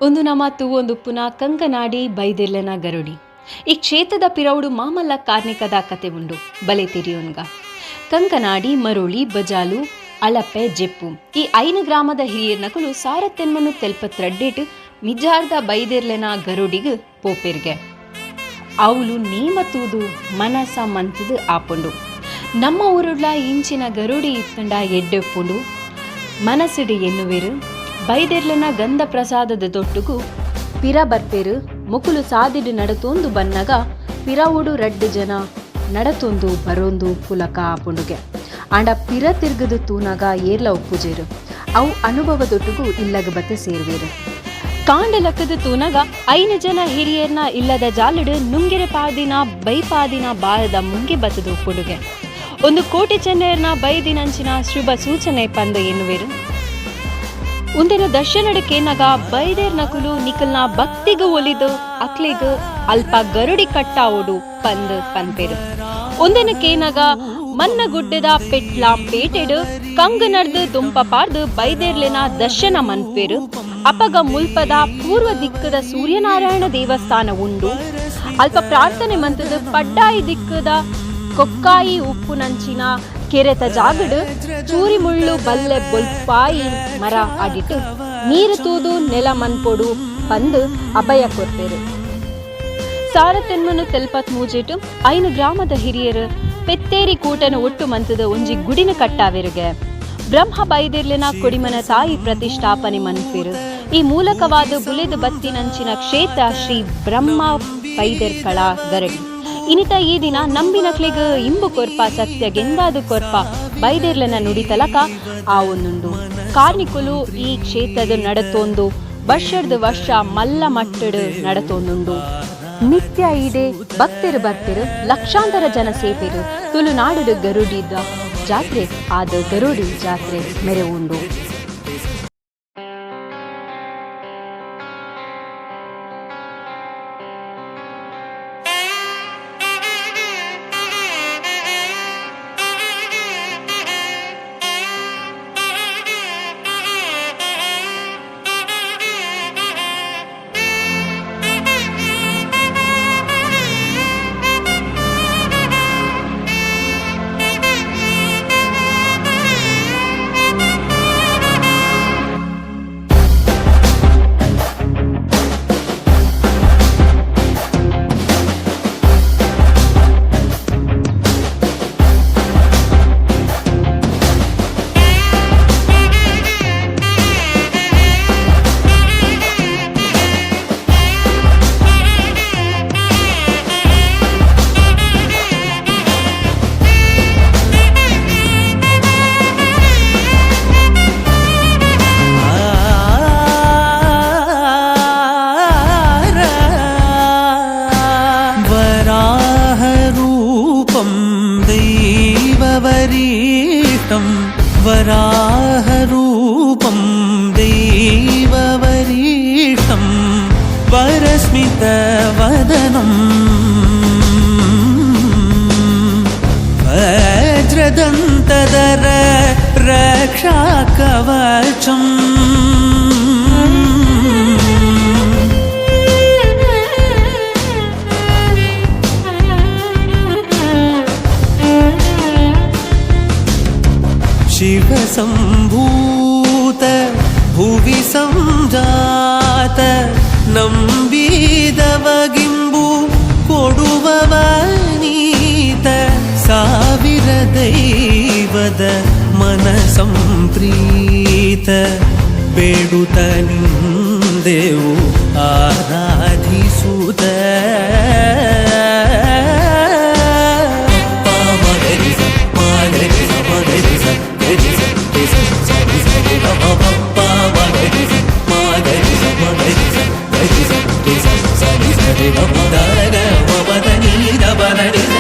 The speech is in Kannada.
ಒಂದು ನಮಾತು ಒಂದು ಪುನಃ ಕಂಕನಾಡಿ ಬೈದೆರ್ಲೆನ ಗರುಡಿ. ಈ ಕ್ಷೇತ್ರದ ಪಿರೌಡು ಮಾಮಲ್ಲ ಕಾರ್ಣಿಕದ ಕತೆ ಉಂಡು ಬಲೆ ತಿರಿಯೋನ್ಗ. ಕಂಕನಾಡಿ, ಮರುಳಿ, ಬಜಾಲು, ಅಳಪೆ, ಜೆಪ್ಪು ಈ 5 ಗ್ರಾಮದ ಹಿರಿಯರ್ನಕಲು ಸಾರತ್ತೆನ್ಮನ್ನು ತೆಲ್ಪತ್ರಡ್ಡೇಟ್ ಮಿಜಾರ್ದ ಬೈದೆರ್ಲೆನ ಗರುಡಿಗ್ ಪೋಪೆರ್ಗೆ ಅವಳು ನೇಮತೂದು ಮನಸ ಮಂತದು ಆಪುಂಡು. ನಮ್ಮ ಊರುಡ್ಲ ಇಂಚಿನ ಗರುಡಿ ಇತ್ತಂಡ ಎಡ್ಡೆಪ್ಪುಂಡು ಮನಸ್ಸಿಡು ಎನ್ನುವೆರು. ಬೈದೆರ್ಲೆನ ಗಂಧ ಪ್ರಸಾದದ ತೊಟ್ಟುಗು ಪಿರ ಬರ್ಪೆರು ಮುಕುಲು ಸಾದಿಡು ನಡತೊಂದು ಬನ್ನಗ ಪಿರವುಡು 2 ಜನ ನಡತೊಂದು ಬರೊಂದು ಪುಲಕ ಆಪುಂಡುಗೆ ಆಂಡ ಪಿರ ತಿರ್ಗದು ತೂನಗ ಏರ್ಲ ಉಪ್ಪುಜೇರು ಅವು ಅನುಭವದೊಟ್ಟುಗು ಇಲ್ಲಗ ಬತ್ತೆ ಸೇರ್ವೇರು. ಕಾಂಡ ಲಕ್ಕದ ತೂನಗ 5 ಜನ ಹಿರಿಯರ್ನ ಇಲ್ಲದ ಜಾಲಿಡು ನುಂಗೆರೆ ಪಾದಿನ ಬೈಪಾದಿನ ಬಾರದ ಮುಂಗೆ ಬತ್ತದು ಉಪ್ಪುಡುಗೆ ಒಂದು ಕೋಟಿ ಚೆನ್ನೈರ್ನ ಬೈದಿನಂಚಿನ ಶುಭ ಸೂಚನೆ ಪಂದ ಎನ್ನುವೆರು. ಉಂದಿನ ದರ್ಶನಡಕ್ಕೇನಗ ಬೈದೇರ್ ನಕುಲು ನಿಕಲ್ನ ಭಕ್ತಿಗ ಒಲಿದು ಅಕ್ಲಿಗ ಅಲ್ಪ ಗರುಡಿ ಕಟ್ಟಾವುಡು ಪಂದ್ ಪನ್ಪೆರು. ಒಂದಿನಕ್ಕೇನಗ ಮನ್ನ ಗುಡ್ಡದ ಪೆಟ್ಲಾಂ ಪೇಟೆಡು ಕಂಗ ನಡ್ದು ದುಂಪ ಪಾರ್ದು ಬೈದೇರ್ಲೆನ ದರ್ಶನ ಮನ್ಪೆರು. ಅಪಗ ಮುಲ್ಪದ ಪೂರ್ವ ದಿಕ್ಕದ ಸೂರ್ಯನಾರಾಯಣ ದೇವಸ್ಥಾನ ಉಂಡು. ಅಲ್ಪ ಪ್ರಾರ್ಥನೆ ಮಂತದ ಪಡ್ಡಾಯಿ ದಿಕ್ಕದ ಕೊಕ್ಕಾಯಿ ಉಪ್ಪು ನಂಚಿನ ಕೆರೆತ ಜಾಗಡು ಚೂರಿ ಮುಳ್ಳು ಬಲ್ಲೆ ಬೊಲ್ಪಾಯಿ ಮರ ಅಡಿಟ್ಟು ನೀರು ತೂದು ನೆಲ ಮನ್ಪೊಡು ಪಂದು ಅಭಯ ಕೊರ್ಪೆರು. ಸಾರತೆನ್ಮನು ತೆಲ್ಪತ್ ಮೂಜೆಟು 5 ಗ್ರಾಮದ ಹಿರಿಯರು ಪೆತ್ತೇರಿ ಕೂಟನ ಒಟ್ಟು ಮಂತದ ಒಂಜಿ ಗುಡಿನ ಕಟ್ಟಾವೆರುಗೆ ಬ್ರಹ್ಮ ಬೈದೆರ್ಲೆನ ಕೊಡಿಮನ ತಾಯಿ ಪ್ರತಿಷ್ಠಾಪನೆ ಮನ್ಪೆರು. ಈ ಮೂಲಕವಾದ ಬುಲೆದು ಬತ್ತಿನಂಚಿನ ಕ್ಷೇತ್ರ ಶ್ರೀ ಬ್ರಹ್ಮ ಬೈದೆರ್ಕಳ ಗರಡಿ. ಇನಿತ ಈ ದಿನ ನಂಬಿನಕ್ಲೆಗ್ ಇಂಬು ಕೊರ್ಪ ಸತ್ಯ ಗೆಂದಾದು ಕೊರ್ಪ ಬೈದೆರ್ಲೆನ ನುಡಿತಲಕ ಆ ಒಂದುಂಡು. ಕಾರ್ಣಿಕುಲು ಈ ಕ್ಷೇತ್ರದ ನಡತೊಂದು ವರ್ಷದ ವರ್ಷ ಮಲ್ಲ ಮಟ್ಟಡು ನಡತೊಂದುಂಡು. ನಿತ್ಯ ಈಡೆ ಭಕ್ತರು ಬರ್ತಿರು, ಲಕ್ಷಾಂತರ ಜನ ಸೇಪೆರು. ತುಳುನಾಡು ಗರುಡಿದ ಜಾತ್ರೆ ಆದ ಗರುಡಿ ಜಾತ್ರೆ ಮೆರೆ ಉಂಡು. वराहरूपं दैववरीष्टं वरस्मितवदनं वज्रदन्तधर रक्षाकवचम् शिव संभूत भुवि संजात ನಂಬಿದವಗಿಂಬು ಕೊಡುವವನೀತ ಸಾವಿರ ದೈವದ ಮನ Samprita ಬೇಡುತ್ತ ನಿಂದೆವು ಆರಾಧಿಸುತ್ತ da da da da da da